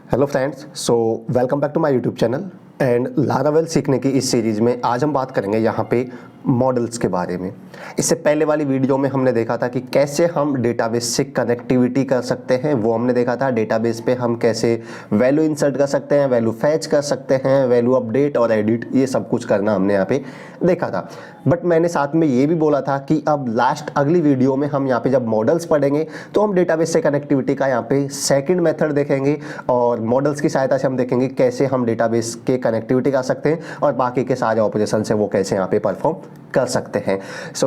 Hello friends, welcome back to my YouTube channel and Laravel सीखने की इस series में आज हम बात करेंगे यहाँ पे मॉडल्स के बारे में। इससे पहले वाली वीडियो में हमने देखा था कि कैसे हम डेटाबेस से कनेक्टिविटी कर सकते हैं, वो हमने देखा था। डेटाबेस पे हम कैसे वैल्यू इंसर्ट कर सकते हैं, वैल्यू फैच कर सकते हैं, वैल्यू अपडेट और एडिट, ये सब कुछ करना हमने यहाँ पे देखा था। बट मैंने साथ में ये भी बोला था कि अब लास्ट अगली वीडियो में हम यहाँ पे जब मॉडल्स पढ़ेंगे तो हम डेटाबेस से कनेक्टिविटी का यहाँ पे सेकंड मेथड देखेंगे और मॉडल्स की सहायता से हम देखेंगे कैसे हम डेटाबेस के कनेक्टिविटी कर सकते हैं और बाकी के सारे ऑपरेशन से वो कैसे यहाँ पे परफॉर्म कर सकते हैं।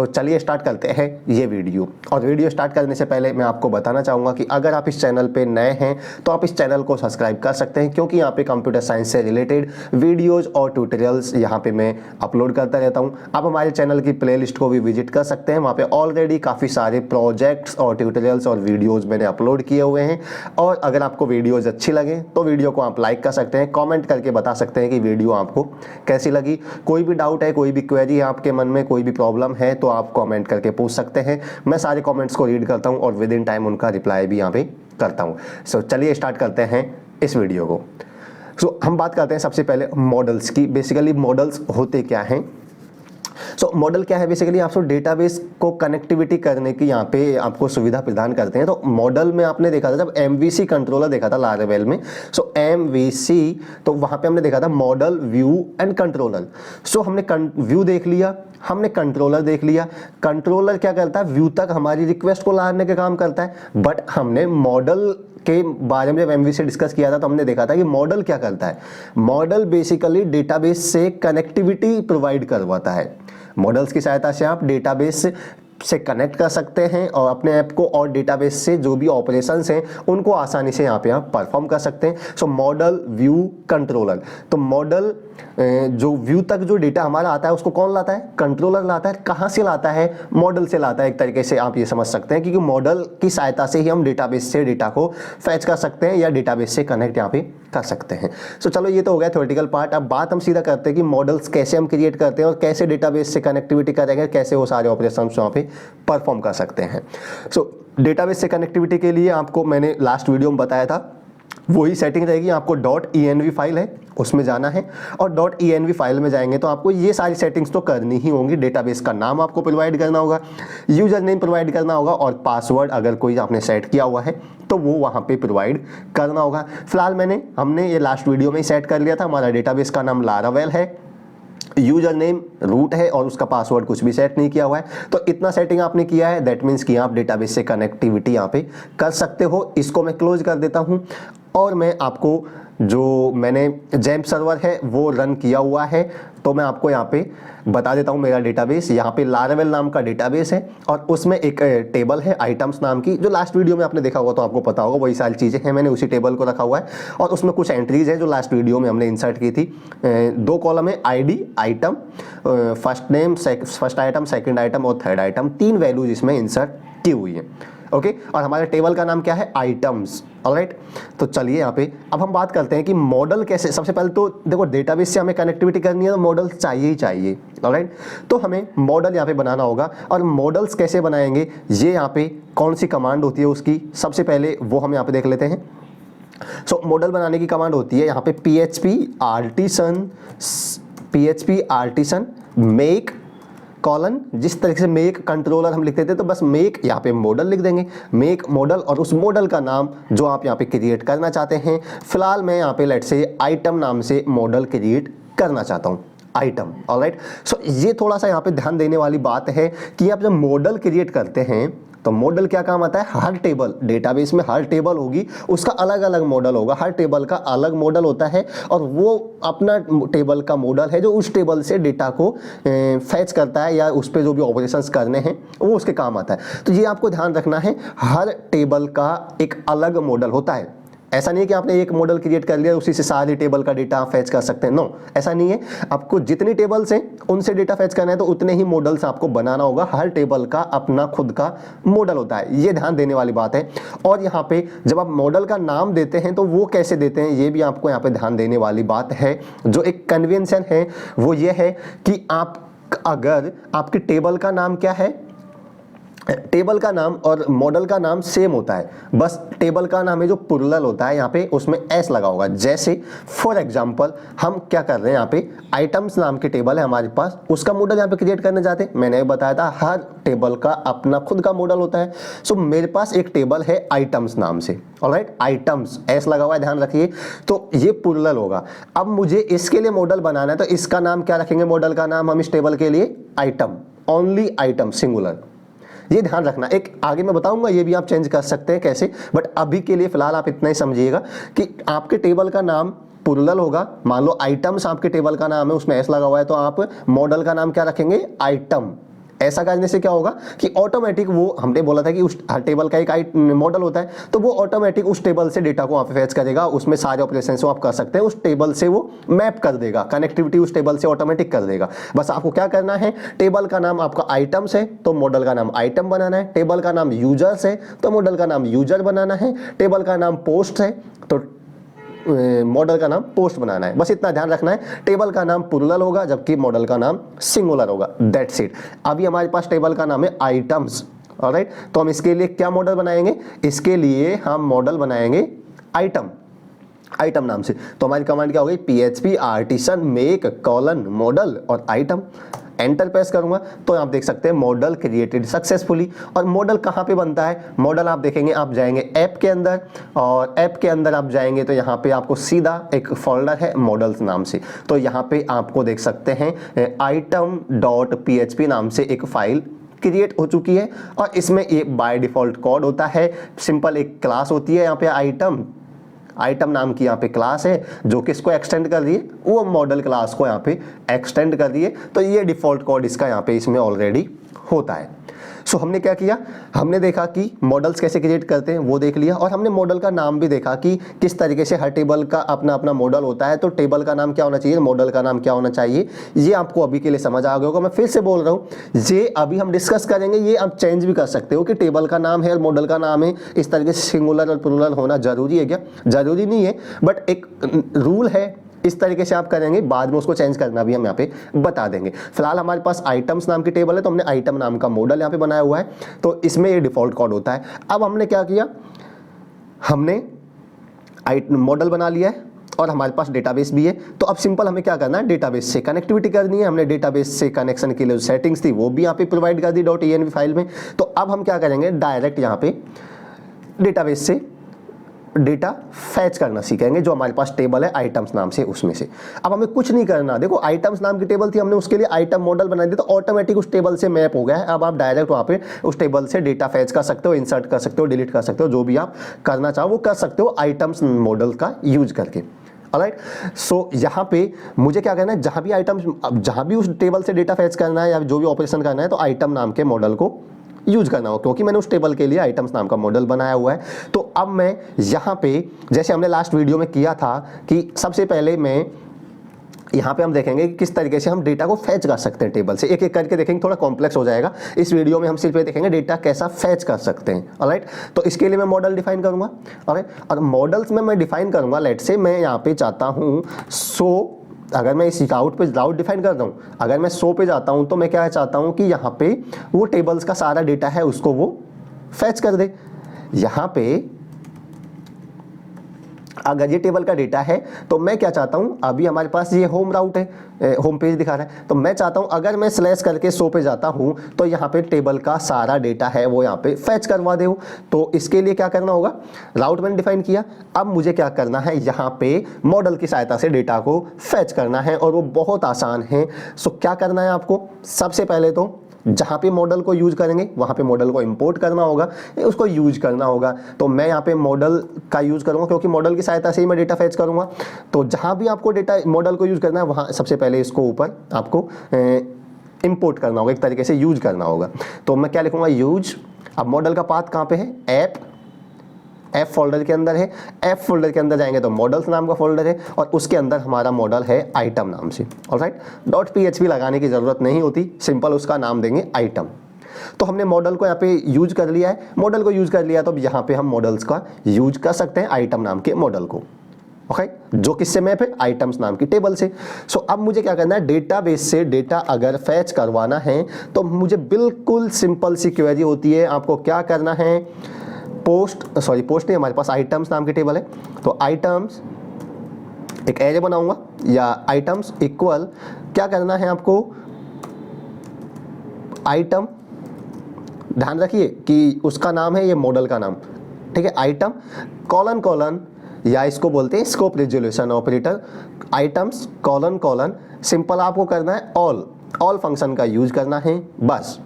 चलिए स्टार्ट करते हैं ये वीडियो। और वीडियो स्टार्ट करने से पहले मैं आपको बताना चाहूँगा कि अगर आप इस चैनल पे नए हैं तो आप इस चैनल को सब्सक्राइब कर सकते हैं, क्योंकि यहाँ पे कंप्यूटर साइंस से रिलेटेड वीडियोज़ और ट्यूटोरियल्स यहाँ पे मैं अपलोड करता रहता हूँ। आप हमारे चैनल की प्लेलिस्ट को भी विजिट कर सकते हैं, वहाँ पे ऑलरेडी काफ़ी सारे प्रोजेक्ट्स और ट्यूटोरियल्स और वीडियोज़ मैंने अपलोड किए हुए हैं। और अगर आपको वीडियोज़ अच्छी लगे तो वीडियो को आप लाइक कर सकते हैं, कॉमेंट करके बता सकते हैं कि वीडियो आपको कैसी लगी। कोई भी डाउट है, कोई भी क्वेरी है आपके मन में, कोई भी प्रॉब्लम है तो आप कमेंट करके पूछ सकते हैं। मैं सारे कमेंट्स को रीड करता हूं और विद इन टाइम उनका रिप्लाई भी यहां पे करता हूं। चलिए स्टार्ट करते हैं इस वीडियो को। हम बात करते हैं सबसे पहले मॉडल्स की। बेसिकली मॉडल्स होते क्या हैं? मॉडल क्या है? बेसिकली आपको डेटाबेस को कनेक्टिविटी करने की यहाँ पे आपको सुविधा प्रदान करते हैं। तो मॉडल में आपने देखा था जब एमवीसी कंट्रोलर देखा था लारावेल में, एमवीसी, तो वहाँ पे हमने देखा था मॉडल, व्यू एंड कंट्रोलर। हमने व्यू देख लिया, हमने कंट्रोलर देख लिया। कंट्रोलर क्या करता है? व्यू तक हमारी रिक्वेस्ट को लाने का काम करता है। बट हमने मॉडल के बारे में जब एमवीसी डिस्कस किया था तो हमने देखा था कि मॉडल क्या करता है। मॉडल बेसिकली डेटाबेस से कनेक्टिविटी प्रोवाइड करवाता है। मॉडल्स की सहायता से आप डेटाबेस से कनेक्ट कर सकते हैं और अपने ऐप को और डेटाबेस से जो भी ऑपरेशंस हैं उनको आसानी से यहाँ पे आप परफॉर्म कर सकते हैं। Model, view, controller. तो मॉडल जो व्यू तक जो डेटा हमारा आता है उसको कौन लाता है? कंट्रोलर लाता है। कहाँ से लाता है? मॉडल से लाता है। एक तरीके से आप ये समझ सकते हैं, क्योंकि मॉडल की सहायता से ही हम डेटाबेस से डेटा को फैच कर सकते हैं या डेटाबेस से कनेक्ट यहाँ पे कर सकते हैं। चलो ये तो हो गया थ्योरेटिकल पार्ट। अब बात हम सीधा करते हैं कि मॉडल्स कैसे हम क्रिएट करते हैं और कैसे डेटाबेस से कनेक्टिविटी करेंगे, कैसे वो सारे ऑपरेशन वहाँ पे परफॉर्म कर सकते हैं। डेटाबेस से कनेक्टिविटी के लिए आपको मैंने लास्ट वीडियो में बताया था, वही सेटिंग रहेगी। आपको .env फाइल है उसमें जाना है और .env फाइल में जाएंगे तो आपको ये सारी सेटिंग्स तो करनी ही होंगी। डेटाबेस का नाम आपको प्रोवाइड करना होगा, यूजर नेम प्रोवाइड करना होगा और पासवर्ड अगर कोई आपने सेट किया हुआ है तो वो वहाँ पे प्रोवाइड करना होगा। फिलहाल हमने ये लास्ट वीडियो में ही सेट कर लिया था। हमारा डेटाबेस का नाम लारावेल है, यूजर नेम रूट है और उसका पासवर्ड कुछ भी सेट नहीं किया हुआ है। तो इतना सेटिंग आपने किया है, दैट मीन्स कि आप डेटाबेस से कनेक्टिविटी यहाँ पे कर सकते हो। इसको मैं क्लोज कर देता हूँ और मैं आपको जो मैंने जैम्प सर्वर है वो रन किया हुआ है तो मैं आपको यहाँ पे बता देता हूँ। मेरा डेटाबेस यहाँ पे लारावेल नाम का डेटाबेस है और उसमें एक टेबल है आइटम्स नाम की, जो लास्ट वीडियो में आपने देखा होगा तो आपको पता होगा, वही सारी चीज़ें हैं। मैंने उसी टेबल को रखा हुआ है और उसमें कुछ एंट्रीज है जो लास्ट वीडियो में हमने इंसर्ट की थी। 2 कॉलम है, ID, item, first name, first item, second item और थर्ड आइटम। 3 वैल्यूज इसमें इंसर्ट की हुई है। ओके, और हमारे टेबल का नाम क्या है? आइटम्स। ऑलराइट, तो चलिए यहाँ पे अब हम बात करते हैं कि मॉडल कैसे। सबसे पहले तो देखो, डेटाबेस से हमें कनेक्टिविटी करनी है तो मॉडल चाहिए ही चाहिए। ऑलराइट, तो हमें मॉडल यहाँ पे बनाना होगा। और मॉडल्स कैसे बनाएंगे, ये यहाँ पे कौन सी कमांड होती है उसकी, सबसे पहले वो हम यहाँ पे देख लेते हैं। मॉडल बनाने की कमांड होती है यहाँ पे php artisan make कॉलन। जिस तरीके से मेक कंट्रोलर हम लिखते थे तो बस मेक यहाँ पे मॉडल लिख देंगे, मेक मॉडल, और उस मॉडल का नाम जो आप यहाँ पे क्रिएट करना चाहते हैं। फिलहाल मैं यहाँ पे लेट्स से आइटम नाम से मॉडल क्रिएट करना चाहता हूँ, आइटम। ऑलराइट, ये थोड़ा सा यहाँ पे ध्यान देने वाली बात है कि आप जब मॉडल क्रिएट करते हैं तो मॉडल क्या काम आता है? हर टेबल, डेटाबेस में हर टेबल होगी, उसका अलग अलग मॉडल होगा, हर टेबल का अलग मॉडल होता है और वो अपना टेबल का मॉडल है जो उस टेबल से डेटा को फैच करता है या उस पर जो भी ऑपरेशंस करने हैं वो उसके काम आता है। तो ये आपको ध्यान रखना है, हर टेबल का एक अलग मॉडल होता है। ऐसा नहीं है कि आपने एक मॉडल क्रिएट कर लिया उसी से सारी टेबल का डेटा फैच कर सकते हैं, नो, ऐसा नहीं है। आपको जितनी टेबल्स हैं उनसे डेटा फैच करना है तो उतने ही मॉडल्स आपको बनाना होगा। हर टेबल का अपना खुद का मॉडल होता है, ये ध्यान देने वाली बात है। और यहाँ पे जब आप मॉडल का नाम देते हैं तो वो कैसे देते हैं ये भी आपको यहाँ पे ध्यान देने वाली बात है। जो एक कन्वेंशन है वो ये है कि आप, अगर आपके टेबल का नाम क्या है? टेबल का नाम और मॉडल का नाम सेम होता है, बस टेबल का नाम है जो प्लुरल होता है यहाँ पे उसमें एस लगा होगा। जैसे फॉर एग्जांपल हम क्या कर रहे हैं, यहाँ पे आइटम्स नाम के टेबल है हमारे पास, उसका मॉडल यहाँ पे क्रिएट करने जाते हैं। मैंने बताया था हर टेबल का अपना खुद का मॉडल होता है। सो मेरे पास एक टेबल है आइटम्स नाम से, ऑलराइट, आइटम्स एस लगा हुआ है, ध्यान रखिए। तो ये प्लुरल होगा। अब मुझे इसके लिए मॉडल बनाना है, तो इसका नाम क्या रखेंगे, मॉडल का नाम हम इस टेबल के लिए आइटम, ओनली आइटम, सिंगुलर। ये ध्यान रखना, एक आगे मैं बताऊंगा ये भी आप चेंज कर सकते हैं कैसे, बट अभी के लिए फिलहाल आप इतना ही समझिएगा कि आपके टेबल का नाम प्लुरल होगा। मान लो आइटम्स आपके टेबल का नाम है, उसमें एस लगा हुआ है, तो आप मॉडल का नाम क्या रखेंगे, आइटम। ऐसा करने से क्या होगा कि ऑटोमेटिक वो, हमने बोला था कि उस हर टेबल का एक मॉडल होता है, तो वो ऑटोमेटिक उस टेबल से डेटा को वहाँ पे फेच करेगा, उसमें सारे ऑपरेशन आप कर सकते हैं, उस टेबल से वो मैप कर देगा, कनेक्टिविटी उस टेबल से ऑटोमेटिक कर देगा। बस आपको क्या करना है, टेबल का नाम आपका आइटम्स है तो मॉडल का नाम आइटम बनाना है, टेबल का नाम यूजर्स है तो मॉडल का नाम यूजर बनाना है, टेबल का नाम पोस्ट है तो मॉडल का नाम पोस्ट बनाना है। बस इतना ध्यान रखना है, टेबल का नाम प्लुरल होगा जबकि मॉडल का नाम सिंगुलर होगा, दैट्स इट। अभी हमारे पास टेबल का नाम है आइटम्स, ऑलराइट, तो हम इसके लिए क्या मॉडल बनाएंगे, इसके लिए हम मॉडल बनाएंगे आइटम, आइटम नाम से। तो हमारी कमांड क्या हो गई, PHP artisan make colon model और आइटम। एंटर प्रेस करूंगा तो आप देख सकते हैं मॉडल क्रिएटेड सक्सेसफुली। और मॉडल कहां पे बनता है, मॉडल आप देखेंगे, आप जाएंगे ऐप के अंदर, और ऐप के अंदर आप जाएंगे तो यहाँ पे आपको सीधा एक फोल्डर है मॉडल्स नाम से, तो यहाँ पे आपको देख सकते हैं item.php नाम से एक फाइल क्रिएट हो चुकी है। और इसमें ये बाय डिफॉल्ट कोड होता है, सिंपल एक क्लास होती है यहाँ पे आइटम, आइटम नाम की यहाँ पे क्लास है जो कि इसको एक्सटेंड कर रही है, वो मॉडल क्लास को यहाँ पे एक्सटेंड कर रही है। तो ये डिफॉल्ट कोड इसका यहाँ पे इसमें ऑलरेडी होता है। सो हमने क्या किया, हमने देखा कि मॉडल्स कैसे क्रिएट करते हैं वो देख लिया, और हमने मॉडल का नाम भी देखा कि किस तरीके से हर टेबल का अपना अपना मॉडल होता है। तो टेबल का नाम क्या होना चाहिए, मॉडल का नाम क्या होना चाहिए, ये आपको अभी के लिए समझ आ गया होगा। मैं फिर से बोल रहा हूँ, ये अभी हम डिस्कस करेंगे, ये आप चेंज भी कर सकते हो कि टेबल का नाम है और मॉडल का नाम है, इस तरीके से सिंगुलर और प्लुरल होना जरूरी है क्या, जरूरी नहीं है, बट एक रूल है, इस तरीके से आप करेंगे, बाद में उसको चेंज करना भी हम यहाँ पे बता देंगे। फिलहाल हमारे पास आइटम्स नाम की टेबल है तो हमने आइटम नाम का मॉडल यहाँ पे बनाया हुआ है, तो इसमें ये डिफॉल्ट कोड होता है। अब हमने क्या किया, हमने मॉडल बना लिया है और हमारे पास डेटाबेस भी है। तो अब सिंपल हमें क्या करना है, डेटाबेस से कनेक्टिविटी करनी है। हमने डेटाबेस से कनेक्शन के लिए जो सेटिंग्स थी वो भी यहाँ पे प्रोवाइड कर दी .env फाइल में। तो अब हम क्या करेंगे, डायरेक्ट यहाँ पे डेटाबेस से डेटा फैच करना सीखेंगे, जो हमारे पास टेबल है आइटम्स नाम से, उसमें से। अब हमें कुछ नहीं करना, देखो आइटम्स नाम की टेबल थी, हमने उसके लिए आइटम मॉडल बना दिया तो ऑटोमेटिक उस टेबल से मैप हो गया है। अब आप डायरेक्ट वहाँ पे उस टेबल से डेटा फैच कर सकते हो, इंसर्ट कर सकते हो, डिलीट कर सकते हो, जो भी आप करना चाहो वो कर सकते हो आइटम्स मॉडल का यूज करके। ऑलराइट, सो यहाँ पे मुझे क्या करना है, जहाँ भी आइटम्स, जहाँ भी उस टेबल से डेटा फैच करना है या जो भी ऑपरेशन करना है, तो आइटम नाम के मॉडल को यूज करना हो, क्योंकि मैंने उस टेबल के लिए आइटम्स नाम का मॉडल बनाया हुआ है। तो अब मैं यहाँ पे, जैसे हमने लास्ट वीडियो में किया था कि सबसे पहले मैं यहाँ पे हम देखेंगे कि किस तरीके से हम डेटा को फैच कर सकते हैं टेबल से, एक एक करके देखेंगे, थोड़ा कॉम्प्लेक्स हो जाएगा। इस वीडियो में हम सिर्फ ये देखेंगे डेटा कैसा फैच कर सकते हैं। ऑलराइट, तो इसके लिए मैं मॉडल डिफाइन करूंगा। ऑलराइट, और मॉडल्स में मैं डिफाइन करूंगा, लेट से मैं यहाँ पे चाहता हूँ सो, अगर मैं इस राउट पे राउट डिफाइन करता हूँ, अगर मैं 100 पे जाता हूँ तो मैं क्या चाहता हूँ कि यहाँ पे वो टेबल्स का सारा डेटा है उसको वो फैच कर दे। यहाँ पे अगर ये टेबल का डेटा है तो मैं क्या चाहता हूँ, अभी हमारे पास ये होम राउट है, होम पेज दिखा रहा है, तो मैं चाहता हूँ अगर मैं स्लैश करके 100 पे जाता हूँ तो यहाँ पे टेबल का सारा डेटा है वो यहाँ पे फैच करवा दे। तो इसके लिए क्या करना होगा, राउट मैंने डिफाइन किया, अब मुझे क्या करना है, यहाँ पे मॉडल की सहायता से डेटा को फैच करना है, और वो बहुत आसान है। सो क्या करना है आपको, सबसे पहले तो जहाँ पे मॉडल को यूज करेंगे वहाँ पे मॉडल को इंपोर्ट करना होगा, उसको यूज करना होगा। तो मैं यहाँ पे मॉडल का यूज करूँगा क्योंकि मॉडल की सहायता से ही मैं डेटा फैच करूँगा। तो जहाँ भी आपको डेटा मॉडल को यूज करना है वहाँ सबसे पहले इसको ऊपर आपको इंपोर्ट करना होगा, एक तरीके से यूज करना होगा। तो मैं क्या लिखूँगा, यूज। अब मॉडल का पाथ कहाँ पे है, ऐप फोल्डर के अंदर है। ऐप फोल्डर के अंदर जाएंगे तो मॉडल्स नाम का फोल्डर है और उसके अंदर हमारा मॉडल है आइटम नाम से। ऑलराइट, .php लगाने की जरूरत नहीं होती, सिंपल उसका नाम देंगे आइटम। तो हमने मॉडल को यहाँ पे यूज कर लिया है, मॉडल को यूज कर लिया तो अब यहाँ पे हम मॉडल्स का यूज कर सकते हैं आइटम नाम के मॉडल को। ओके, जो किससे मैप है, आइटम्स नाम की टेबल से। सो अब मुझे क्या करना है, डेटाबेस से डेटा अगर फैच करवाना है तो मुझे बिल्कुल सिंपल सी क्वेरी होती है। आपको क्या करना है, पोस्ट नहीं, हमारे पास आइटम्स नाम की टेबल है, तो आइटम्स एक एरे बनाऊंगा या आइटम्स इक्वल क्या करना है आपको, आइटम, ध्यान रखिए कि उसका नाम है ये मॉडल का नाम, ठीक है, आइटम कॉलन कॉलन, या इसको बोलते हैं scope resolution operator, items colon colon, simple आपको करना है ऑल फंक्शन का यूज करना है, बस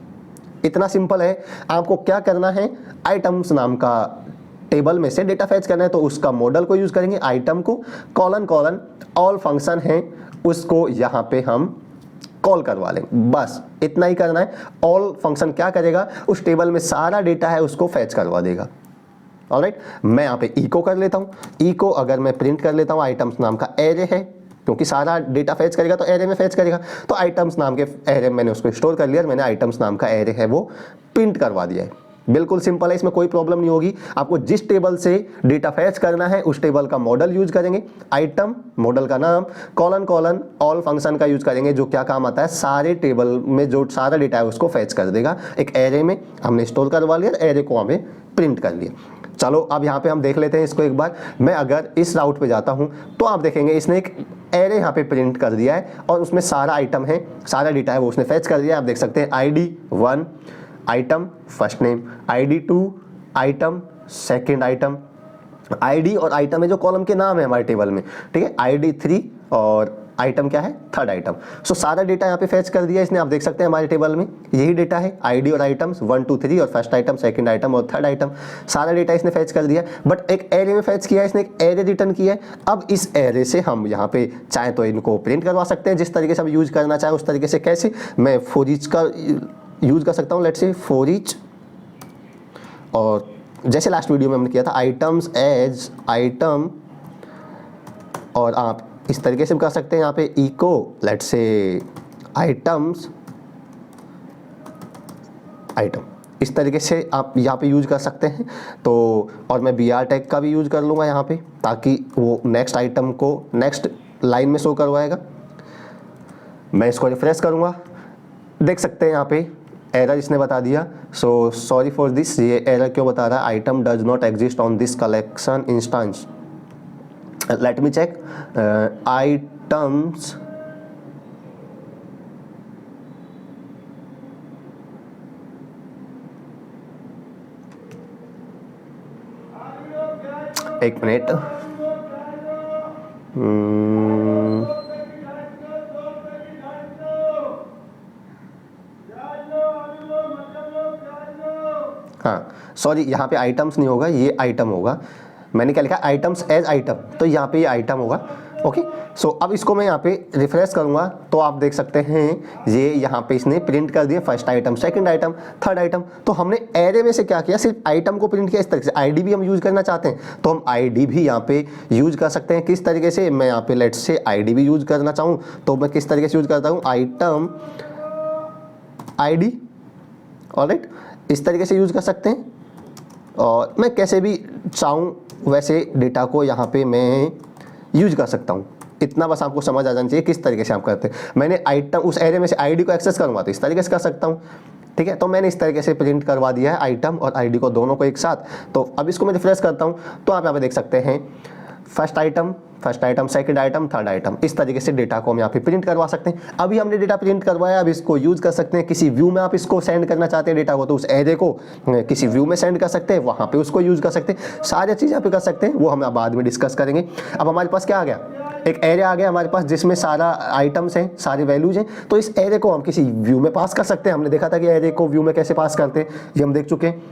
इतना सिंपल है। आपको क्या करना है, आइटम्स नाम का टेबल में से डेटा फैच करना है तो उसका मॉडल को यूज करेंगे, आइटम को कॉलन कॉलन ऑल फंक्शन है उसको यहाँ पे हम कॉल करवा लेंगे, बस इतना ही करना है। ऑल फंक्शन क्या करेगा, उस टेबल में सारा डेटा है उसको फैच करवा देगा। ऑलराइट, मैं यहाँ पे इको कर लेता हूँ, इको अगर मैं प्रिंट कर लेता हूँ, आइटम्स नाम का एरे है, क्योंकि सारा डेटा फैच करेगा तो एरे में फैच करेगा, तो आइटम्स नाम के एरे मैंने उसको स्टोर कर लिया, मैंने आइटम्स नाम का एरे है वो प्रिंट करवा दिया है। बिल्कुल सिंपल है, इसमें कोई प्रॉब्लम नहीं होगी। आपको जिस टेबल से डेटा फैच करना है उस टेबल का मॉडल यूज करेंगे, आइटम मॉडल का नाम, कॉलन कॉलन ऑल फंक्शन का यूज करेंगे, जो क्या काम आता है, सारे टेबल में जो सारा डेटा है उसको फैच कर देगा। एक एरे में हमने स्टोर करवा लिया, एरे को हमें प्रिंट कर लिया। चलो अब यहाँ पे हम देख लेते हैं इसको एक बार। मैं अगर इस राउट पे जाता हूँ तो आप देखेंगे इसने एक एरे यहाँ पे प्रिंट कर दिया है और उसमें सारा आइटम है, सारा डेटा है वो उसने फैच कर दिया है। आप देख सकते हैं ID 1 item first name, ID 2 item second item, ID और आइटम है जो कॉलम के नाम है हमारे टेबल में, ठीक है, ID 3 और आइटम क्या है, थर्ड आइटम। सो सारा डेटा यहाँ पे फैच कर दिया इसने। आप देख सकते हैं हमारे टेबल में यही डेटा है, ID और आइटम्स 1 2 3 और फर्स्ट आइटम सेकंड आइटम और थर्ड आइटम, सारा डेटा इसने फैच कर दिया। बट एक एरे में फैच किया है इसने, एक एरे रिटर्न किया है। अब इस एरे से हम यहाँ पे चाहे तो इनको प्रिंट करवा सकते हैं, जिस तरीके से हम यूज करना चाहे उस तरीके से। कैसे, मैं फॉर ईच का यूज कर सकता हूँ, लेट्स से फॉर ईच, और जैसे लास्ट वीडियो में हमने किया था आइटम्स एज आइटम, और आप इस तरीके से कर सकते हैं यहाँ पे echo let's say items item, इस तरीके से आप यहाँ पे यूज कर सकते हैं। तो और मैं BR टैग का भी यूज कर लूँगा यहाँ पे, ताकि वो नेक्स्ट आइटम को नेक्स्ट लाइन में शो करवाएगा। मैं इसको रिफ्रेश करूँगा, देख सकते हैं यहाँ पे एरर इसने बता दिया। सो सॉरी फॉर दिस, ये एरर क्यों बता रहा है, item does not exist on this collection instance. Let me check. Items एक मिनट, हाँ सॉरी, यहाँ पे आइटम्स नहीं होगा, ये आइटम होगा। मैंने क्या लिखा, आइटम्स एज आइटम, तो यहाँ पे ये आइटम होगा। ओके, सो अब इसको मैं यहाँ पे रिफ्रेश करूँगा तो आप देख सकते हैं ये यहाँ पे इसने प्रिंट कर दिया first item second item third item. तो हमने एरे में से क्या किया, सिर्फ आइटम को प्रिंट किया। इस तरीके से ID भी हम यूज करना चाहते हैं तो हम ID भी यहाँ पे यूज कर सकते हैं। किस तरीके से, मैं यहाँ पे लेट्स से ID भी यूज करना चाहूँ तो मैं किस तरीके से यूज करता हूँ, आइटम ID, ऑलराइट, इस तरीके से यूज कर सकते हैं। और मैं कैसे भी चाहूँ वैसे डेटा को यहाँ पे मैं यूज कर सकता हूँ। इतना बस आपको समझ आ जाना चाहिए किस तरीके से आप करते हैं। मैंने आइटम उस एरे में से ID को एक्सेस करूँगा तो इस तरीके से कर सकता हूँ, ठीक है। तो मैंने इस तरीके से प्रिंट करवा दिया है आइटम और ID को, दोनों को एक साथ। तो अब इसको मैं रिफ्रेश करता हूँ तो आप यहाँ पे देख सकते हैं first item second item third item, इस तरीके से डेटा को हम यहाँ पे प्रिंट करवा सकते हैं। अभी हमने डेटा प्रिंट करवाया, अब इसको यूज कर सकते हैं। किसी व्यू में आप इसको सेंड करना चाहते हैं डेटा को, तो उस एरे को किसी व्यू में सेंड कर सकते हैं, वहाँ पे उसको यूज कर सकते हैं। सारी चीज़ यहाँ पे कर सकते हैं, वो हम बाद में डिस्कस करेंगे। अब हमारे पास क्या आ गया, एक एरे आ गया हमारे पास जिसमें सारा आइटम्स हैं, सारे वैल्यूज हैं। तो इस एरे को हम किसी व्यू में पास कर सकते हैं। हमने देखा था कि एरे को व्यू में कैसे पास करते हैं, ये हम देख चुके हैं,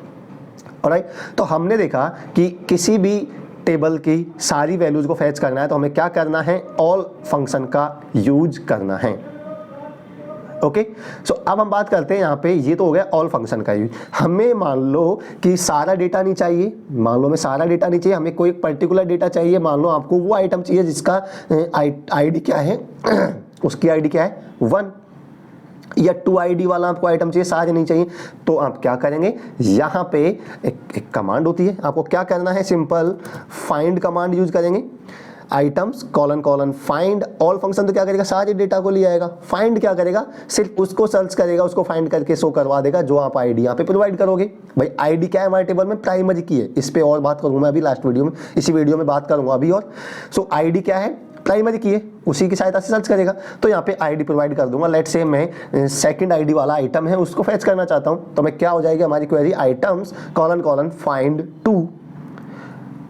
ऑलराइट। तो हमने देखा कि किसी भी टेबल की सारी वैल्यूज को फैच करना है तो हमें क्या करना है, ऑल फंक्शन का यूज करना है। ओके, सो अब हम बात करते हैं यहाँ पे, ये तो हो गया ऑल फंक्शन का यूज। हमें मान लो कि सारा डेटा नहीं चाहिए, मान लो हमें सारा डेटा नहीं चाहिए, हमें कोई पर्टिकुलर डेटा चाहिए। मान लो आपको वो आइटम चाहिए जिसका ID क्या है उसकी ID क्या है 1 या 2 ID वाला आपको आइटम चाहिए, सारे नहीं चाहिए। तो आप क्या करेंगे, यहाँ पे एक कमांड होती है, आपको क्या करना है, सिंपल फाइंड कमांड यूज करेंगे। Items colon colon find all function तो क्या करेगा, सारे डेटा को ले आएगा। फाइंड क्या करेगा, सिर्फ उसको सर्च करेगा, उसको फाइंड करके शो करवा देगा जो आप आईडी यहाँ पे प्रोवाइड करोगे। भाई आईडी क्या है हमारे टेबल में, प्राइमरी की है। इस पे और बात करूंगा मैं अभी लास्ट वीडियो में, इसी वीडियो में बात करूंगा अभी। और सो आईडी क्या है, प्राइमरी की है, उसी की सहायता से सर्च करेगा। तो यहाँ पे आईडी प्रोवाइड कर दूंगा। लेट्स से मैं सेकंड आईडी वाला आइटम है उसको फेच करना चाहता हूँ, तो मैं क्या हो जाएगी हमारी query, items colon colon find 2।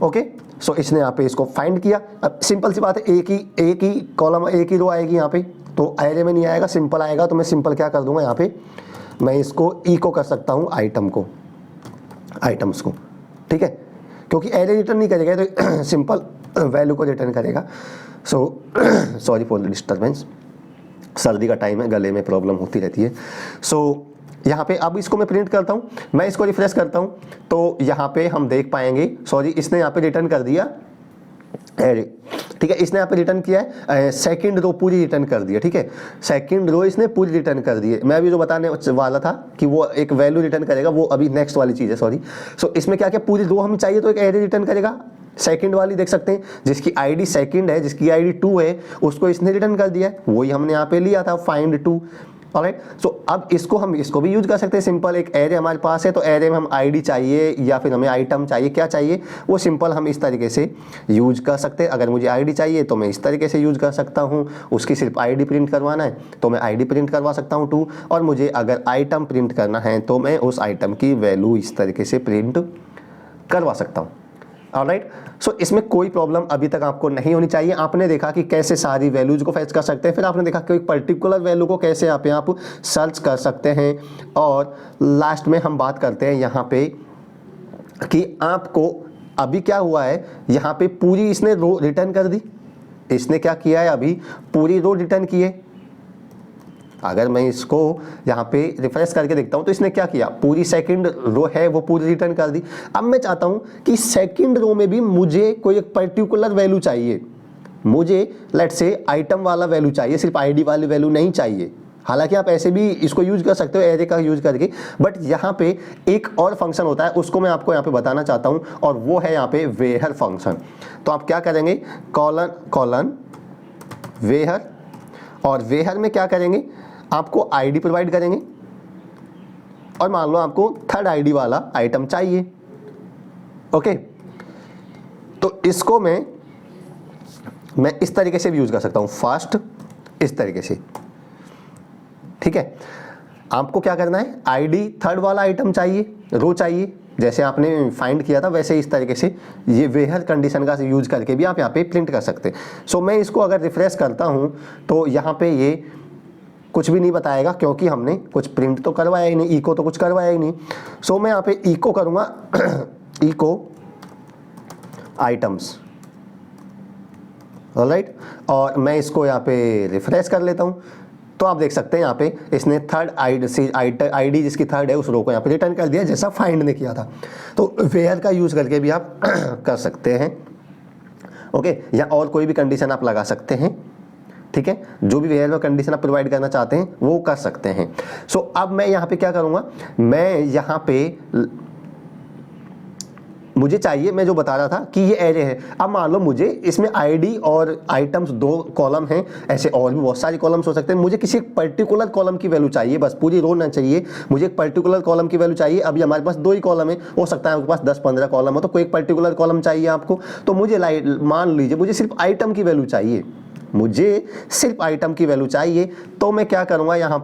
Okay, so इसने यहाँ पे इसको फाइंड किया। अब सिंपल सी बात है, एक ही कॉलम एक ही रो आएगी यहाँ पे, तो एरे में नहीं आएगा, सिंपल आएगा। तो मैं सिंपल क्या कर दूंगा यहाँ पे, मैं इसको इको कर सकता हूँ आइटम को, आइटम्स को, ठीक है, क्योंकि एरे रिटर्न नहीं करेगा तो सिंपल वैल्यू को रिटर्न करेगा। So sorry for the disturbance, सर्दी का टाइम है, गले में प्रॉब्लम होती रहती है। सो यहाँ पे अब इसको मैं प्रिंट करता हूँ, मैं इसको रिफ्रेश करता हूँ, तो यहाँ पे हम देख पाएंगे, सॉरी इसने यहाँ पे रिटर्न कर दिया एरे, ठीक है, इसने यहाँ पे रिटर्न किया है सेकंड रो पूरी रिटर्न कर दिया, ठीक है, सेकंड रो इसने पूरी रिटर्न कर दी है। मैं अभी जो बताने वाला था कि वो एक वैल्यू रिटर्न करेगा, वो अभी नेक्स्ट वाली चीज़ है, सॉरी। सो इसमें क्या क्या पूरी रो हमें चाहिए, तो एक एरे रिटर्न करेगा। सेकंड वाली देख सकते हैं, जिसकी आईडी सेकंड है, जिसकी आईडी 2 है, उसको इसने रिटर्न कर दिया है, वही हमने यहाँ पे लिया था, फाइंड 2। ऑलराइट, सो अब इसको हम इसको भी यूज कर सकते हैं। सिंपल एक एरे हमारे पास है, तो एरे में हम आईडी चाहिए या फिर हमें आइटम चाहिए, क्या चाहिए, वो सिंपल हम इस तरीके से यूज कर सकते हैं। अगर मुझे आईडी चाहिए तो मैं इस तरीके से यूज कर सकता हूँ, उसकी सिर्फ आईडी प्रिंट करवाना है तो मैं आईडी प्रिंट करवा सकता हूँ 2, और मुझे अगर आइटम प्रिंट करना है तो मैं उस आइटम की वैल्यू इस तरीके से प्रिंट करवा सकता हूँ। ऑलराइट, सो इसमें कोई प्रॉब्लम अभी तक आपको नहीं होनी चाहिए। आपने देखा कि कैसे सारी वैल्यूज को फैच कर सकते हैं, फिर आपने देखा कि एक पर्टिकुलर वैल्यू को कैसे आप सर्च कर सकते हैं, और लास्ट में हम बात करते हैं यहाँ पे कि आपको अभी क्या हुआ है, यहाँ पे पूरी इसने रो रिटर्न कर दी। इसने क्या किया है, अभी पूरी रो रिटर्न की है। अगर मैं इसको यहाँ पे रिफ्रेश करके देखता हूँ तो इसने क्या किया, पूरी सेकंड रो है वो पूरी रिटर्न कर दी। अब मैं चाहता हूँ कि सेकंड रो में भी मुझे कोई एक पर्टिकुलर वैल्यू चाहिए, मुझे लेट्स से आइटम वाला वैल्यू चाहिए, सिर्फ आईडी वाली वैल्यू नहीं चाहिए। हालांकि आप ऐसे भी इसको यूज कर सकते हो एरे का यूज करके, बट यहाँ पे एक और फंक्शन होता है, उसको मैं आपको यहाँ पे बताना चाहता हूँ, और वो है यहाँ पे वेयर फंक्शन। तो आप क्या करेंगे, कॉलन कॉलन वेयर, और वेयर में क्या करेंगे, आपको आईडी प्रोवाइड करेंगे, और मान लो आपको थर्ड आईडी वाला आइटम चाहिए। ओके, तो इसको मैं इस तरीके से भी यूज कर सकता हूं, फास्ट इस तरीके से, ठीक है। आपको क्या करना है, आईडी थर्ड वाला आइटम चाहिए, रो चाहिए, जैसे आपने फाइंड किया था वैसे इस तरीके से ये वेयर कंडीशन का यूज करके भी आप यहाँ पे प्रिंट कर सकते हैं। सो मैं इसको अगर रिफ्रेश करता हूं तो यहाँ पे ये कुछ भी नहीं बताएगा, क्योंकि हमने कुछ प्रिंट तो करवाया ही नहीं, इको तो कुछ करवाया ही नहीं। सो मैं यहाँ पे इको करूँगा इको आइटम्स, ऑलराइट, और मैं इसको यहाँ पे रिफ्रेश कर लेता हूँ। तो आप देख सकते हैं यहाँ पे इसने थर्ड आईडी जिसकी थर्ड है उस रो को यहाँ पे रिटर्न कर दिया, जैसा फाइंड ने किया था। तो वेयर का यूज़ करके भी आप कर सकते हैं, ओके, या और कोई भी कंडीशन आप लगा सकते हैं, ठीक है, जो भी वेयर कंडीशन आप प्रोवाइड करना चाहते हैं वो कर सकते हैं। सो अब मैं यहाँ पे क्या करूँगा, मैं यहाँ पे मुझे चाहिए, मैं जो बता रहा था कि ये एरे है। अब मान लो मुझे इसमें आईडी और आइटम्स 2 कॉलम हैं, ऐसे और भी बहुत सारे कॉलम्स हो सकते हैं। मुझे किसी एक पर्टिकुलर कॉलम की वैल्यू चाहिए, बस पूरी रो ना चाहिए, मुझे एक पर्टिकुलर कॉलम की वैल्यू चाहिए। अभी हमारे पास 2 ही कॉलम है, हो सकता है आपके पास 10-15 कॉलम हो, तो कोई एक पर्टिकुलर कॉलम चाहिए आपको। तो मुझे मान लीजिए मुझे सिर्फ आइटम की वैल्यू चाहिए, मुझे सिर्फ आइटम की वैल्यू चाहिए। तो मैं क्या करूँगा, यहाँ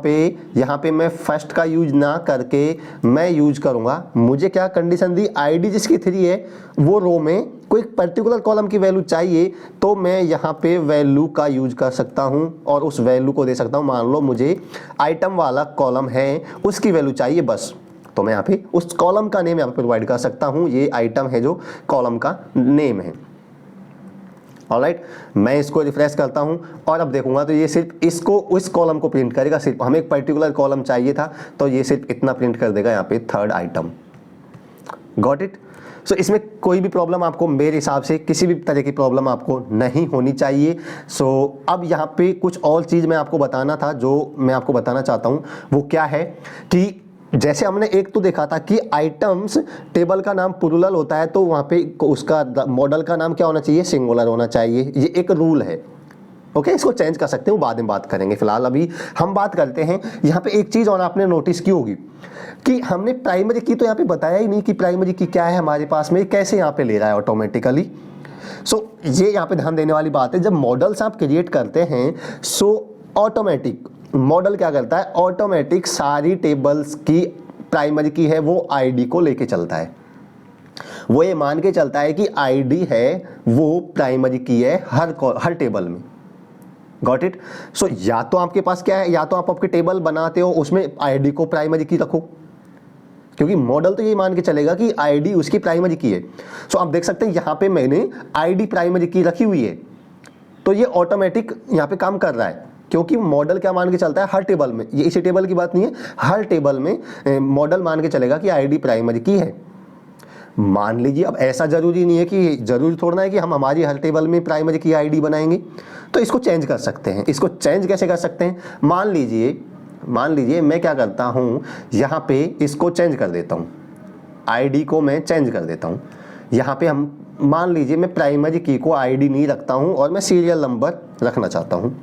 पे मैं फर्स्ट का यूज ना करके मैं यूज करूँगा, मुझे क्या कंडीशन दी, आईडी जिसकी 3 है वो रो में कोई पर्टिकुलर कॉलम की वैल्यू चाहिए, तो मैं यहाँ पे वैल्यू का यूज कर सकता हूँ और उस वैल्यू को दे सकता हूँ। मान लो मुझे आइटम वाला कॉलम है उसकी वैल्यू चाहिए बस, तो मैं यहाँ पे उस कॉलम का नेम यहाँ पे प्रोवाइड कर सकता हूँ। ये आइटम है जो कॉलम का नेम है, ऑलराइट। मैं इसको रिफ्रेश करता हूं और अब देखूंगा तो ये सिर्फ इसको उस कॉलम को प्रिंट करेगा। सिर्फ हमें एक पर्टिकुलर कॉलम चाहिए था, तो ये सिर्फ इतना प्रिंट कर देगा यहाँ पे, third item. Got it. So इसमें कोई भी प्रॉब्लम आपको, मेरे हिसाब से किसी भी तरह की प्रॉब्लम आपको नहीं होनी चाहिए। सो अब यहाँ पे कुछ और चीज़ मैं आपको बताना था, जो मैं आपको बताना चाहता हूँ वो क्या है कि जैसे हमने एक तो देखा था कि आइटम्स टेबल का नाम प्लूरल होता है तो वहाँ पे उसका मॉडल का नाम क्या होना चाहिए, सिंगुलर होना चाहिए। ये एक रूल है। ओके, इसको चेंज कर सकते हो, बाद में बात करेंगे। फिलहाल अभी हम बात करते हैं यहाँ पे एक चीज़ और आपने नोटिस की होगी कि हमने प्राइमरी की तो यहाँ पे बताया ही नहीं कि प्राइमरी की क्या है हमारे पास में, कैसे यहाँ पे ले रहा है ऑटोमेटिकली। ये यहाँ पे ध्यान देने वाली बात है। जब मॉडल्स आप क्रिएट करते हैं ऑटोमेटिक मॉडल क्या करता है, ऑटोमेटिक सारी टेबल्स की प्राइमरी की है वो आईडी को लेके चलता है। वो ये मान के चलता है कि आईडी है वो प्राइमरी की है हर टेबल में। Got it. या तो आपके पास क्या है, या तो आप आपके टेबल बनाते हो उसमें आईडी को प्राइमरी की रखो, क्योंकि मॉडल तो ये मान के चलेगा कि आईडी उसकी प्राइमरी की है। आप देख सकते हैं यहाँ पे मैंने आईडी प्राइमरी की रखी हुई है, तो ये ऑटोमेटिक यहाँ पे काम कर रहा है, क्योंकि मॉडल क्या मान के चलता है हर टेबल में। ये इसी टेबल की बात नहीं है, हर टेबल में मॉडल मान के चलेगा कि आईडी प्राइमरी की है। मान लीजिए अब ऐसा जरूरी नहीं है कि जरूरी थोड़ा है कि हम हमारी हर टेबल में प्राइमरी की आईडी बनाएंगे, तो इसको चेंज कर सकते हैं। इसको चेंज कैसे कर सकते हैं, मान लीजिए मैं क्या करता हूँ, यहाँ पे इसको चेंज कर देता हूँ, आईडी को मैं चेंज कर देता हूँ। यहाँ पे हम मान लीजिए मैं प्राइमरी की को आईडी नहीं रखता हूँ और मैं सीरियल नंबर रखना चाहता हूँ।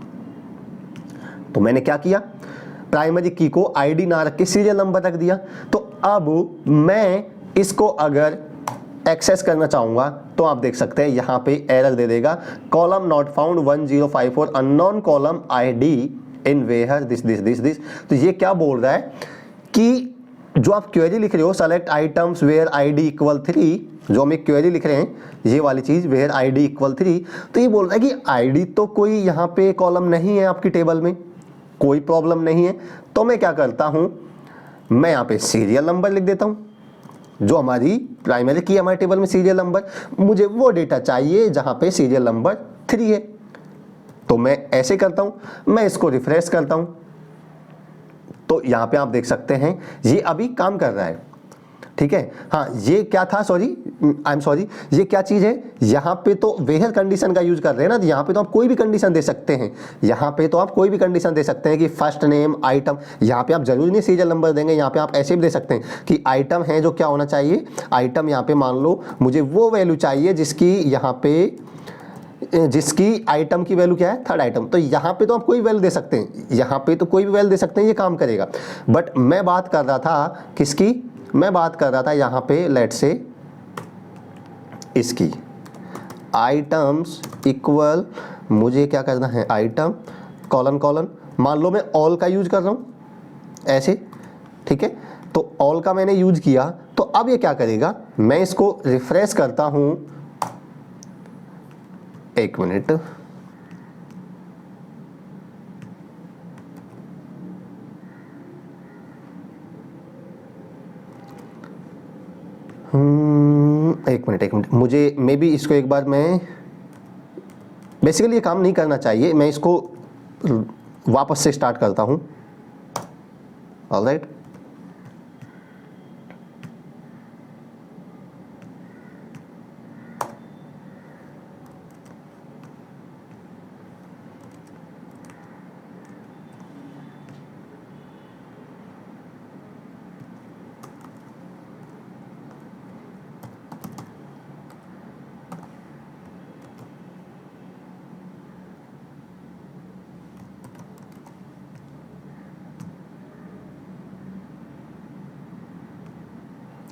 तो मैंने क्या किया, प्राइमरी की को आईडी ना रख के सीरियल नंबर रख दिया। तो अब मैं इसको अगर एक्सेस करना चाहूँगा तो आप देख सकते हैं यहाँ पे एरर दे देगा, column not found 1054 unknown column ID in where this. तो ये क्या बोल रहा है कि जो आप क्वेरी लिख रहे हो, select items where ID equal 3, जो हम एक क्वेरी लिख रहे हैं ये वाली चीज़ वेयर आईडी इक्वल 3, तो ये बोल रहा है कि आईडी तो कोई यहाँ पे कॉलम नहीं है आपकी टेबल में, कोई प्रॉब्लम नहीं है। तो मैं क्या करता हूँ, मैं यहाँ पे सीरियल नंबर लिख देता हूँ, जो हमारी प्राइमरी की हमारे टेबल में सीरियल नंबर, मुझे वो डेटा चाहिए जहाँ पे सीरियल नंबर 3 है। तो मैं ऐसे करता हूँ, मैं इसको रिफ्रेश करता हूँ, तो यहाँ पे आप देख सकते हैं ये अभी काम कर रहा है। ठीक है, हाँ ये क्या था, आई एम सॉरी, ये क्या चीज़ है, यहाँ पे तो वेयर कंडीशन का यूज कर रहे हैं ना, यहाँ पे तो आप कोई भी कंडीशन दे सकते हैं। यहाँ पे तो आप कोई भी कंडीशन दे सकते हैं कि फर्स्ट नेम आइटम, यहाँ पे आप जरूरी नहीं सीरियल नंबर देंगे, यहाँ पे आप ऐसे भी दे सकते हैं कि आइटम है जो क्या होना चाहिए, आइटम यहाँ पे मान लो मुझे वो वैल्यू चाहिए जिसकी आइटम की वैल्यू क्या है, थर्ड आइटम। तो यहाँ पे तो आप कोई वैल्यू दे सकते हैं, यहाँ पे तो कोई भी वैल्यू दे सकते हैं, ये काम करेगा। बट मैं बात कर रहा था किसकी, मैं बात कर रहा था यहाँ पे लेट से इसकी आइटम्स इक्वल, मुझे क्या करना है, आइटम कॉलन, मान लो मैं ऑल का यूज कर रहा हूँ ऐसे। ठीक है, तो ऑल का मैंने यूज किया, तो अब ये क्या करेगा, मैं इसको रिफ्रेश करता हूँ, एक मिनट, एक मिनट, मुझे मे बी इसको एक बार, मैं बेसिकली ये काम नहीं करना चाहिए, मैं इसको वापस से स्टार्ट करता हूँ। ऑलराइट,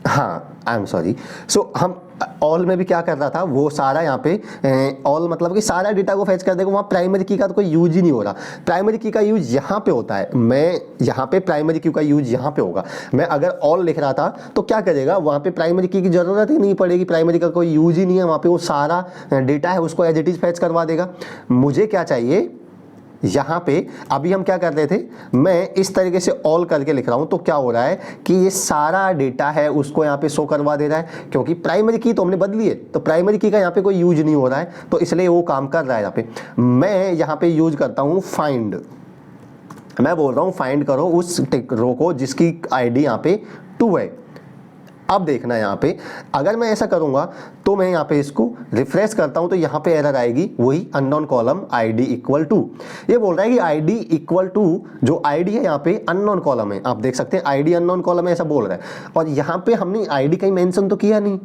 हाँ आई एम सॉरी। हम ऑल में भी क्या कर रहा था, वो सारा यहाँ पे ऑल मतलब कि सारा डेटा को फैच कर देगा, वहाँ प्राइमरी की का तो कोई यूज ही नहीं हो रहा। प्राइमरी की का यूज यहाँ पे होता है, मैं यहाँ पे प्राइमरी की का यूज यहाँ पे होगा। मैं अगर ऑल लिख रहा था तो क्या करेगा, वहाँ पे प्राइमरी की ज़रूरत ही नहीं पड़ेगी, प्राइमरी का कोई यूज ही नहीं है वहाँ पे, वो सारा डेटा है उसको एज इट इज़ फैच करवा देगा। मुझे क्या चाहिए, यहाँ पे अभी हम क्या कर रहे थे, मैं इस तरीके से ऑल करके लिख रहा हूँ, तो क्या हो रहा है कि ये सारा डेटा है उसको यहाँ पे शो करवा दे रहा है, क्योंकि प्राइमरी की तो हमने बदली है, तो प्राइमरी की का यहाँ पे कोई यूज नहीं हो रहा है, तो इसलिए वो काम कर रहा है। यहाँ पे मैं यहाँ पे यूज करता हूँ फाइंड, मैं बोल रहा हूँ फाइंड करो उस रो को जिसकी आईडी यहाँ पे 2 है। अब देखना यहाँ पे, अगर मैं ऐसा करूँगा तो मैं यहाँ पे इसको रिफ्रेश करता हूँ तो यहाँ पे एरर आएगी, वही unknown column ID equal to. ये बोल रहा है कि आईडी इक्वल टू, जो आईडी है यहाँ पे अननोन कॉलम है, आप देख सकते हैं आईडी अननोन कॉलम है ऐसा बोल रहा है। और यहाँ पे हमने आईडी कहीं मेंशन तो किया नहीं,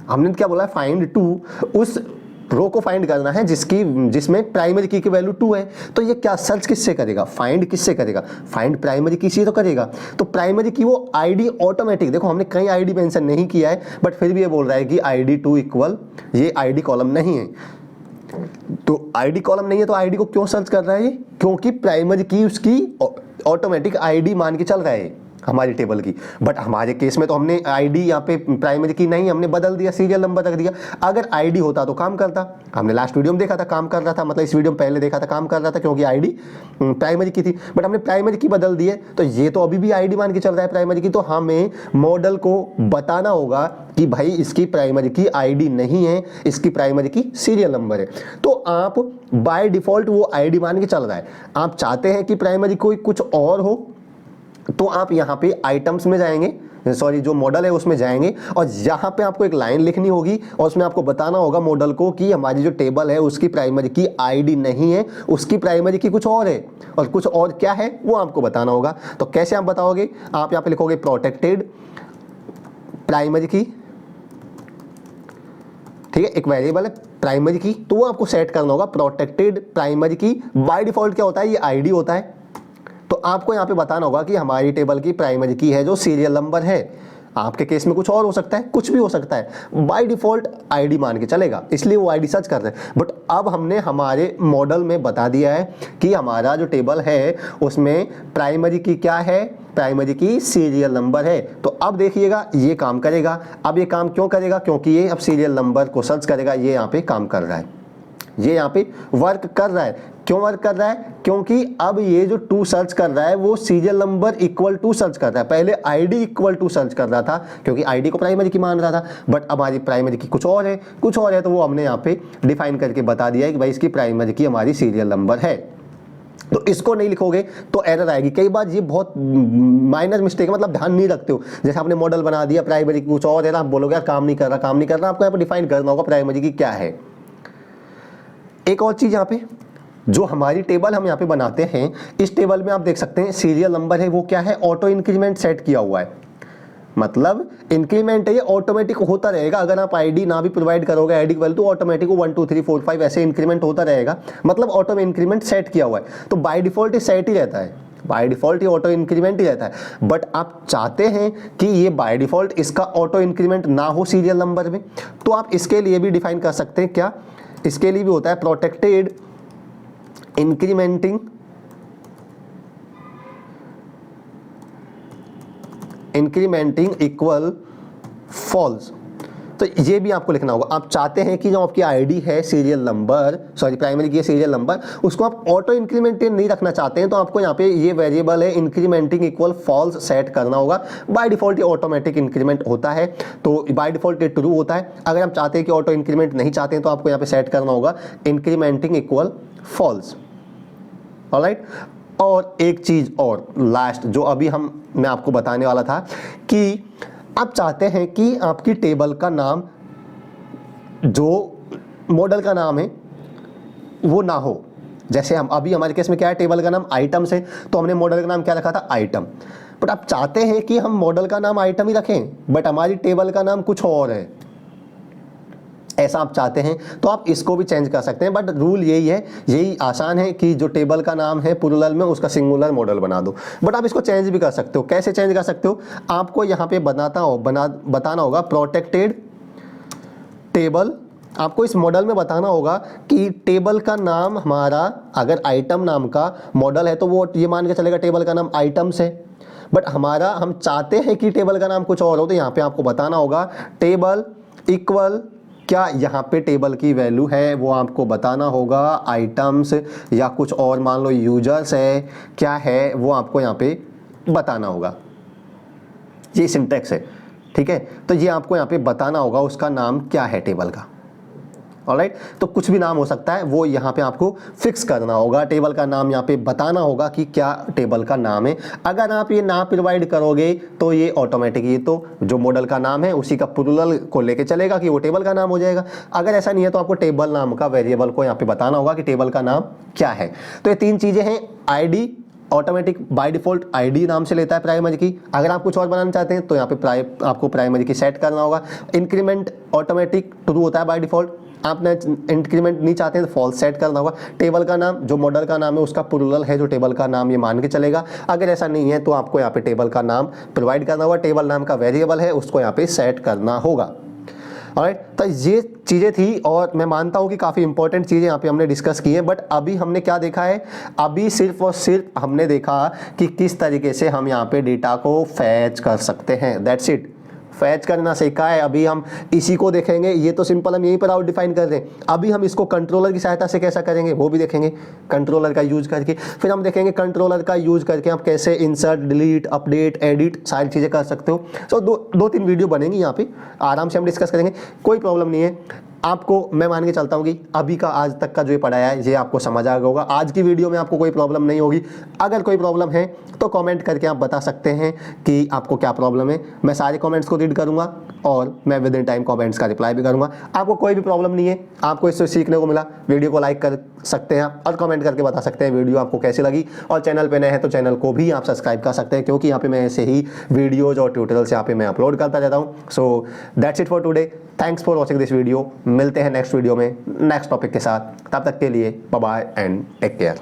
हमने क्या बोला, फाइंड टू, उस रो को फाइंड करना है जिसमें प्राइमरी की वैल्यू 2 है। तो ये क्या सर्च किससे करेगा, फाइंड किससे करेगा, फाइंड प्राइमरी की से तो करेगा। तो प्राइमरी की वो आईडी ऑटोमेटिक, देखो हमने कहीं आईडी मेंशन नहीं किया है बट फिर भी ये बोल रहा है कि आईडी 2 इक्वल, ये आईडी कॉलम नहीं है। तो आईडी कॉलम नहीं है तो आईडी को क्यों सर्च कर रहा है, क्योंकि प्राइमरी की उसकी ऑटोमेटिक आईडी मान के चल रहा है हमारी टेबल की। बट हमारे केस में तो हमने आईडी यहाँ पे प्राइमरी की नहीं, हमने बदल दिया, सीरियल नंबर रख दिया। अगर आईडी होता तो काम करता, हमने लास्ट वीडियो में देखा था काम कर रहा था, मतलब इस वीडियो में पहले देखा था काम कर रहा था क्योंकि आईडी प्राइमरी की थी। बट हमने प्राइमरी की बदल दी है तो ये तो अभी भी आईडी मान के चल रहा है प्राइमरी की। तो हमें मॉडल को बताना होगा कि भाई इसकी प्राइमरी की आईडी नहीं है, इसकी प्राइमरी की सीरियल नंबर है। तो आप बाय डिफॉल्ट वो आईडी मान के चल रहा है। आप चाहते हैं कि प्राइमरी कोई कुछ और हो तो आप यहाँ पे आइटम्स में जाएंगे, सॉरी जो मॉडल है उसमें जाएंगे और यहाँ पे आपको एक लाइन लिखनी होगी और उसमें आपको बताना होगा मॉडल को कि हमारी जो टेबल है उसकी प्राइमरी की आईडी नहीं है, उसकी प्राइमरी की कुछ और है, और कुछ और क्या है वो आपको बताना होगा। तो कैसे आप बताओगे, आप यहाँ पे लिखोगे प्रोटेक्टेड प्राइमरी की, ठीक है, एक वेरिएबल है प्राइमरी की, तो वो आपको सेट करना होगा प्रोटेक्टेड प्राइमरी की। बाय डिफॉल्ट क्या होता है, ये आईडी होता है। तो आपको यहाँ पे बताना होगा कि हमारी टेबल की प्राइमरी की है जो सीरियल नंबर है। आपके केस में कुछ और हो सकता है, कुछ भी हो सकता है, बाय डिफॉल्ट आईडी मान के चलेगा, इसलिए वो आईडी सर्च कर रहे हैं। बट अब हमने हमारे मॉडल में बता दिया है कि हमारा जो टेबल है उसमें प्राइमरी की क्या है, प्राइमरी की सीरियल नंबर है। तो अब देखिएगा ये काम करेगा। अब ये काम क्यों करेगा, क्योंकि ये अब सीरियल नंबर को सर्च करेगा, ये यहाँ पे काम कर रहा है, ये यहाँ पे वर्क कर रहा है। क्यों वर्क कर रहा है, क्योंकि अब ये जो 2 सर्च कर रहा है वो serial number equal to search कर रहा है। पहले आईडी इक्वल टू सर्च कर रहा था क्योंकि आईडी को प्राइमरी की मान रहा था, बट अब हमारी प्राइमरी की कुछ और है, कुछ और है, तो वो हमने यहाँ पे डिफाइन करके बता दिया है कि भाई इसकी प्राइमरी की हमारी सीरियल नंबर है। तो इसको नहीं लिखोगे तो एरर आएगी। कई बार ये बहुत माइनर मिस्टेक है, मतलब ध्यान नहीं रखते हो, जैसे आपने मॉडल बना दिया प्राइमरी की कुछ और है ना, आप बोलोगे यार काम नहीं कर रहा, काम नहीं कर रहा, आपको यहाँ पे डिफाइन करना होगा प्राइमरी की क्या है। एक और चीज यहाँ पे, जो हमारी टेबल हम यहाँ पे बनाते हैं, इस टेबल में आप देख सकते हैं सीरियल नंबर है वो क्या है, ऑटो इंक्रीमेंट सेट किया हुआ है। मतलब इंक्रीमेंट है ये ऑटोमेटिक होता रहेगा, अगर आप आईडी ना भी प्रोवाइड करोगे, आईडी की वैल्यू तो ऑटोमेटिक 1 2 3 4 5 ऐसे इंक्रीमेंट होता रहेगा, मतलब ऑटो में इंक्रीमेंट सेट किया हुआ है। तो बाय डिफॉल्ट ये सेट ही रहता है, बाय डिफॉल्ट ये ऑटो इंक्रीमेंट ही रहता है। बट आप चाहते हैं कि ये बाय डिफॉल्ट इसका ऑटो इंक्रीमेंट ना हो सीरियल नंबर में, तो आप इसके लिए भी डिफाइन कर सकते हैं। क्या, इसके लिए भी होता है प्रोटेक्टेड इंक्रीमेंटिंग इक्वल फॉल्स। तो ये भी आपको लिखना होगा। आप चाहते हैं कि जो आपकी आईडी है सीरियल नंबर, सॉरी प्राइमरी की सीरियल नंबर, उसको आप ऑटो इंक्रीमेंट नहीं रखना चाहते हैं, तो आपको यहाँ पे ये वेरिएबल है इंक्रीमेंटिंग इक्वल फॉल्स सेट करना होगा। बाय डिफॉल्ट ये ऑटोमेटिक इंक्रीमेंट होता है, तो बाय डिफॉल्ट ये ट्रू होता है। अगर आप चाहते हैं कि ऑटो इंक्रीमेंट नहीं चाहते हैं तो आपको यहाँ पे सेट करना होगा इंक्रीमेंटिंग इक्वल फॉल्स। ऑलराइट, और एक चीज और लास्ट जो अभी मैं आपको बताने वाला था कि आप चाहते हैं कि आपकी टेबल का नाम, जो मॉडल का नाम है वो ना हो। जैसे हम अभी हमारे केस में क्या है, टेबल का नाम आइटम्स है, तो हमने मॉडल का नाम क्या रखा था, आइटम। बट आप चाहते हैं कि हम मॉडल का नाम आइटम ही रखें बट हमारी टेबल का नाम कुछ और है, ऐसा आप चाहते हैं तो आप इसको भी चेंज कर सकते हैं। बट रूल यही है, यही आसान है कि जो टेबल का नाम है प्लूरल में उसका सिंगुलर मॉडल बना दो। बट आप इसको चेंज भी कर सकते हो। कैसे चेंज कर सकते हो, आपको यहाँ पे बताना होगा प्रोटेक्टेड टेबल। आपको इस मॉडल में बताना होगा कि टेबल का नाम हमारा, अगर आइटम नाम का मॉडल है तो वो ये मान के चलेगा टेबल का नाम आइटम्स है। बट हमारा, हम चाहते हैं कि टेबल का नाम कुछ और हो, तो यहाँ पे आपको बताना होगा टेबल इक्वल, क्या यहाँ पे टेबल की वैल्यू है वो आपको बताना होगा आइटम्स, या कुछ और मान लो यूजर्स है, क्या है वो आपको यहाँ पे बताना होगा। ये सिंटैक्स है, ठीक है। तो ये आपको यहाँ पे बताना होगा उसका नाम क्या है टेबल का। ऑलराइट। तो कुछ भी नाम हो सकता है, वो यहाँ पे आपको फिक्स करना होगा, टेबल का नाम यहाँ पे बताना होगा कि क्या टेबल का नाम है। अगर आप ये ना प्रोवाइड करोगे तो ये ऑटोमेटिक ये तो जो मॉडल का नाम है उसी का प्लूरल को लेके चलेगा कि वो टेबल का नाम हो जाएगा। अगर ऐसा नहीं है तो आपको टेबल नाम का वेरिएबल को यहाँ पे बताना होगा कि टेबल का नाम क्या है। तो ये तीन चीजें हैं। ID automatic by default ID नाम से लेता है प्राइमरी की। अगर आप कुछ और बनाना चाहते हैं तो यहाँ पे आपको प्राइमरी की सेट करना होगा। इंक्रीमेंट ऑटोमेटिक ट्रू होता है बाय डिफॉल्ट, आपने इंक्रीमेंट नहीं चाहते हैं तो फॉल्स सेट करना होगा। टेबल का नाम जो मॉडल का नाम है उसका प्लूरल है जो टेबल का नाम ये मान के चलेगा। अगर ऐसा नहीं है तो आपको यहाँ पे टेबल का नाम प्रोवाइड करना होगा, टेबल नाम का वेरिएबल है उसको यहाँ पे सेट करना होगा। ऑलराइट, तो ये चीज़ें थी और मैं मानता हूँ कि काफ़ी इंपॉर्टेंट चीज़ें यहाँ पे हमने डिस्कस की है। बट अभी हमने क्या देखा है, अभी सिर्फ और सिर्फ हमने देखा कि किस तरीके से हम यहाँ पे डेटा को फैच कर सकते हैं, दैट्स इट। फैच करना सीखा है, अभी हम इसी को देखेंगे। ये तो सिंपल हम यहीं पर आउट डिफाइन कर रहे हैं। अभी हम इसको कंट्रोलर की सहायता से कैसा करेंगे वो भी देखेंगे, कंट्रोलर का यूज करके। फिर हम देखेंगे कंट्रोलर का यूज करके आप कैसे इंसर्ट, डिलीट, अपडेट, एडिट सारी चीज़ें कर सकते हो। सो दो तीन वीडियो बनेंगी यहाँ पे, आराम से हम डिस्कस करेंगे, कोई प्रॉब्लम नहीं है। आपको मैं मान के चलता हूँ कि अभी का आज तक का जो ये पढ़ाया है ये आपको समझ आ गया होगा। आज की वीडियो में आपको कोई प्रॉब्लम नहीं होगी। अगर कोई प्रॉब्लम है तो कमेंट करके आप बता सकते हैं कि आपको क्या प्रॉब्लम है। मैं सारे कमेंट्स को रीड करूँगा और मैं विद इन टाइम कमेंट्स का रिप्लाई भी करूँगा। आपको कोई भी प्रॉब्लम नहीं है, आपको इससे सीखने को मिला, वीडियो को लाइक कर सकते हैं और कमेंट करके बता सकते हैं वीडियो आपको कैसी लगी। और चैनल पे नए हैं तो चैनल को भी आप सब्सक्राइब कर सकते हैं, क्योंकि यहाँ पे मैं ऐसे ही वीडियोज़ और ट्यूटोरियल्स यहाँ पे मैं अपलोड करता रहता हूँ। So that's it for today, thanks for watching this video. मिलते हैं नेक्स्ट वीडियो में नेक्स्ट टॉपिक के साथ, तब तक के लिए bye bye and take care.